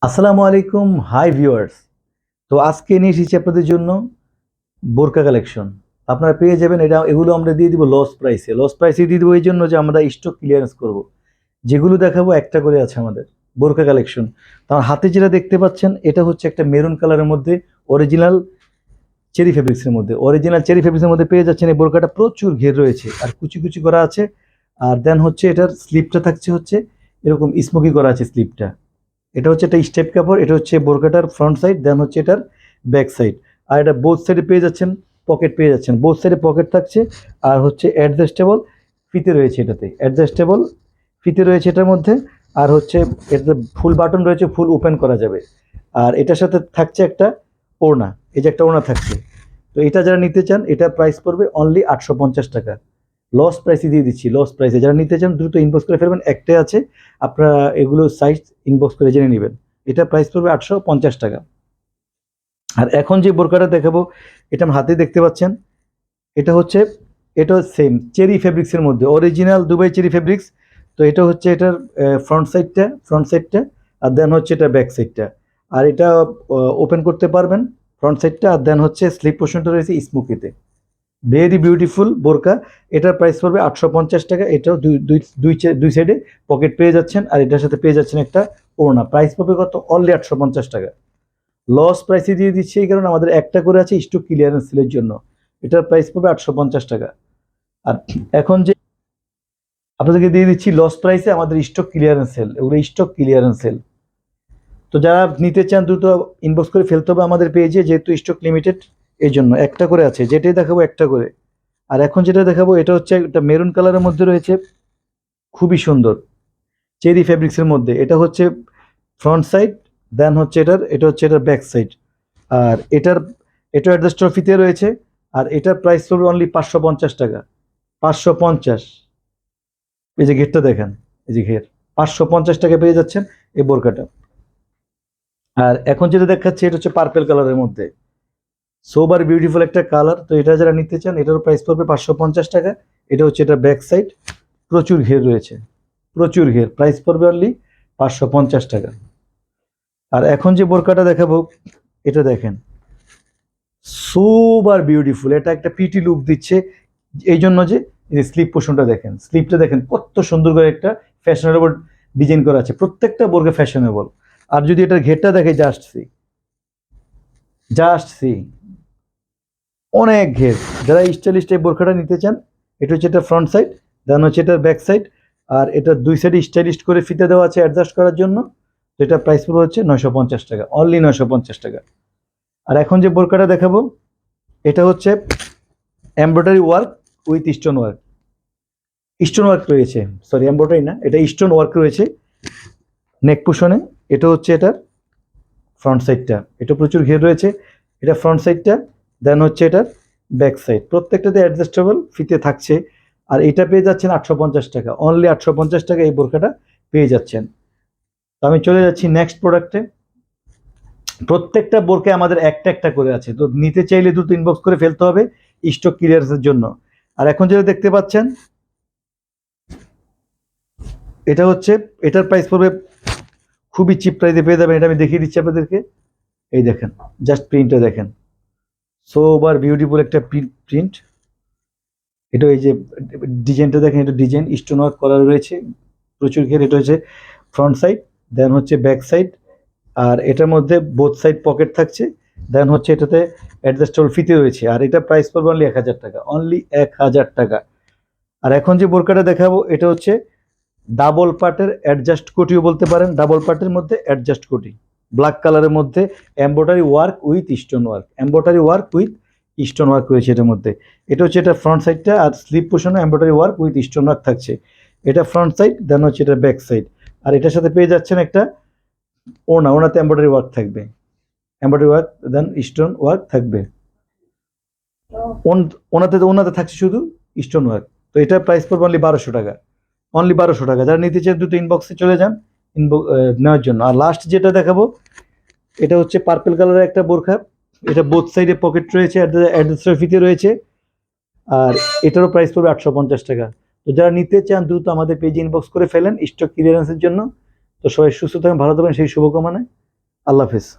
আসসালামু আলাইকুম, hi viewers. তো আজকে নিয়ে এসেছি আপনাদের জন্য বোরকা কালেকশন। আপনারা পেয়ে যাবেন, এগুলো আমরা দিয়ে দিব লস প্রাইসে দিয়ে দিব এই জন্য যে আমরা স্টক ক্লিয়ারেন্স করব। যেগুলো দেখাবো একটা করে আছে আমাদের বোরকা কালেকশন। তার হাতে যেটা দেখতে পাচ্ছেন এটা হচ্ছে একটা মেরুন কালারের মধ্যে অরিজিনাল চেরি ফেব্রিক্সের মধ্যে পেয়ে যাচ্ছেন। এই বোরকাটা প্রচুর ঘের রয়েছে আর কুচি কুচি করা আছে। আর দেন হচ্ছে এটার স্লিপটা থাকছে হচ্ছে এরকম স্মোকি করা আছে স্লিপটা। এটা হচ্ছে একটা স্টেপ কাপড়, এটা হচ্ছে বোরকাটার ফ্রন্ট সাইড, দেন হচ্ছে এটার ব্যাক সাইড। আর এটা বোথ সাইডে পেয়ে যাচ্ছেন, পকেট পেয়ে যাচ্ছেন, বোথ সাইডে পকেট থাকছে। আর হচ্ছে অ্যাডজাস্টেবল ফিতে রয়েছে, এটার মধ্যে। আর হচ্ছে এটাতে ফুল বাটন রয়েছে, ফুল ওপেন করা যাবে। আর এটার সাথে থাকছে একটা ওড়না, এই যে একটা ওড়না থাকছে। তো এটা যারা নিতে চান এটা প্রাইস পড়বে অনলি 850 টাকা। লস প্রাইসে দিয়ে দিচ্ছি, লস প্রাইসে। যারা নিতে চান দ্রুত ইনবক্স করে ফেলবেন, একটাই আছে, আপনারা এগুলো সাইজ ইনবক্স করে জেনে নেবেন। এটা প্রাইস পড়বে 850 টাকা। আর এখন যে বোরকাটা দেখাবো এটা আমার হাতে দেখতে পাচ্ছেন, এটা হচ্ছে, এটা সেম চেরি ফেব্রিক্সের মধ্যে অরিজিনাল দুবাই চেরি ফেব্রিক্স। তো এটা হচ্ছে এটার ফ্রন্ট সাইডটা, আর দেন হচ্ছে এটা ব্যাক সাইডটা। আর এটা ওপেন করতে পারবেন ফ্রন্ট সাইডটা, আর দেন হচ্ছে স্লিপ পোর্শনটা রয়েছে স্মোকিতে। ভেরি বিউটিফুল বোরকা। এটার প্রাইস পড়বে 850 টাকা। এটাও দুই দুই দুই দুই সাইডে পকেট পেয়ে যাচ্ছেন, আর এটার সাথে পেয়ে যাচ্ছেন একটা ওড়না। প্রাইস পড়বে কত? অনলি 850 টাকা। লস প্রাইসে দিয়ে দিচ্ছি এই কারণে আমাদের একটা করে আছে স্টক ক্লিয়ারেন্স সেলের জন্য। এটার প্রাইস পড়বে 850 টাকা। আর এখন যে আপনাদেরকে দিয়ে দিচ্ছি লস প্রাইসে আমাদের স্টক ক্লিয়ারেন্স সেল, এগুলো স্টক ক্লিয়ারেন্স সেল। তো যারা নিতে চান দ্রুত ইনবক্স করে ফেলতে হবে আমাদের পেজে, যেহেতু স্টক লিমিটেড এই জন্য একটা করে আছে, যেটাই দেখাবো একটা করে। আর এখন যেটা দেখাবো এটা হচ্ছে একটা মেরুন কালারের মধ্যে রয়েছে, খুবই সুন্দর চেরি ফেব্রিক্সের মধ্যে। এটা হচ্ছে ফ্রন্ট সাইড, দেন হচ্ছে এটা হচ্ছে এটার ব্যাক সাইড। আর এটা অ্যাডজাস্টার ফিতে রয়েছে। আর এটার প্রাইস পড়বে অনলি 550 টাকা। 550। এই যে ঘেরটা দেখেন, এই যে ঘের, 550 টাকা পেয়ে যাচ্ছেন এই বোরকাটা। আর এখন যেটা দেখাচ্ছে এটা হচ্ছে পার্পেল কালারের মধ্যে, সোবার বিউটিফুল একটা কালার। তো এটা যারা নিতে চান এটার প্রাইস পড়বে 550 টাকা। এটা হচ্ছে এটা ব্যাক সাইড, প্রচুর ঘের রয়েছে, প্রচুর ঘের। প্রাইস পড়বে অনলি 550 টাকা। আর এখন যে বোরকাটা দেখাবো এটা দেখেন, সুপার বিউটিফুল। এটা একটা পিটি লুক দিচ্ছে এই জন্য যে স্লিপ পোর্শনটা দেখেন, স্লিপটা দেখেন কত সুন্দর করে একটা ফ্যাশনেবল ডিজাইন করা আছে। প্রত্যেকটা বোরকা ফ্যাশনেবল। আর যদি এটার ঘেরটা দেখে, জাস্ট সি, জাস্ট সি, অনেক ঘের। যারা স্টাইলিশ এই বোরকাটা নিতে চান, এটা হচ্ছে এটা ফ্রন্ট সাইড, দেন হচ্ছে এটার ব্যাক সাইড। আর এটা দুই সাইডে স্টাইলিশ করে ফিতে দেওয়া আছে অ্যাডজাস্ট করার জন্য। তো এটা প্রাইস পুরো হচ্ছে 950 টাকা, অনলি 950 টাকা। আর এখন যে বোরকাটা দেখাবো এটা হচ্ছে embroidery work with stone work রয়েছে, সরি এমব্রয়ডারি না, এটা স্টোন ওয়ার্ক রয়েছে নেক পোর্শনে। এটা হচ্ছে এটার ফ্রন্ট সাইডটা, এটা প্রচুর ঘের রয়েছে। এটা ফ্রন্ট সাইডটা, দেন হচ্ছে এটার ব্যাক সাইড, প্রত্যেকটাতে অ্যাডজাস্টেবল ফিতে থাকছে। আর এটা পেয়ে যাচ্ছেন 850 টাকা, অনলি 850 টাকা এই বোরকাটা পেয়ে যাচ্ছেন। তো আমি চলে যাচ্ছি নেক্সট প্রোডাক্টে। প্রত্যেকটা বোরকায় আমাদের একটা একটা করে আছে, তো নিতে চাইলে দ্রুত ইনবক্স করে ফেলতে হবে স্টক ক্লিয়ারেন্সের জন্য। আর এখন যেটা দেখতে পাচ্ছেন এটা হচ্ছে, এটার প্রাইস পড়বে খুবই চিপ প্রাইসে পেয়ে যাবেন। এটা আমি দেখিয়ে দিচ্ছি আপনাদেরকে, এই দেখেন, জাস্ট প্রিন্টটা দেখেন, সোবার বিউটিফুল একটা প্রিন্ট। এটা এই যে ডিজাইনটা দেখেন, এটা ডিজাইন স্টোন ওয়ার্ক করা রয়েছে, প্রচুর ঘের। এটা হচ্ছে ফ্রন্ট সাইড, দেন হচ্ছে ব্যাক সাইড। আর এটার মধ্যে বোথ সাইড পকেট থাকছে, দেন হচ্ছে এটাতে অ্যাডজাস্টেবল ফিতে রয়েছে। আর এটা প্রাইস পড়বে অনলি 1000 টাকা, অনলি 1000 টাকা। আর এখন যে বোরকাটা দেখাবো এটা হচ্ছে ডাবল পার্টের অ্যাডজাস্ট কোটিও বলতে পারেন, ডাবল পার্টের মধ্যে অ্যাডজাস্ট কোটি, ব্ল্যাক কালারের মধ্যে embroidery work with stone work, রয়েছে এটার মধ্যে। এটা হচ্ছে এটা ফ্রন্ট সাইডটা, আর স্লিপ পোর্শনে embroidery work with stone work থাকছে। এটা ফ্রন্ট সাইড, দেন হচ্ছে এটা ব্যাক সাইড। আর এটার সাথে পেয়ে যাচ্ছেন একটা ওনাতে এমব্রয়ডারি ওয়ার্ক থাকবে, দেন স্টোন ওয়ার্ক থাকবে। ওনাতে থাকছে শুধু স্টোন ওয়ার্ক। তো এটা প্রাইস পড়বে অনলি 1200 টাকা, অনলি 1200 টাকা। যারা নিতে চান দ্রুত ইনবক্সে চলে যান নেওয়ার জন্য। আর লাস্ট যেটা দেখাবো এটা হচ্ছে পার্পল কালারের একটা বোরখা। এটা বোথ সাইডে পকেট রয়েছে, অ্যাডজাস্টার ফিতে রয়েছে। আর এটারও প্রাইস পড়বে 850 টাকা। তো যারা নিতে চান দ্রুত আমাদের পেজে ইনবক্স করে ফেলেন স্টক ক্লিয়ারেন্সের জন্য। তো সবাই সুস্থ থাকেন, ভালো থাকবেন সেই শুভকামনায়। আল্লাহ হাফেজ।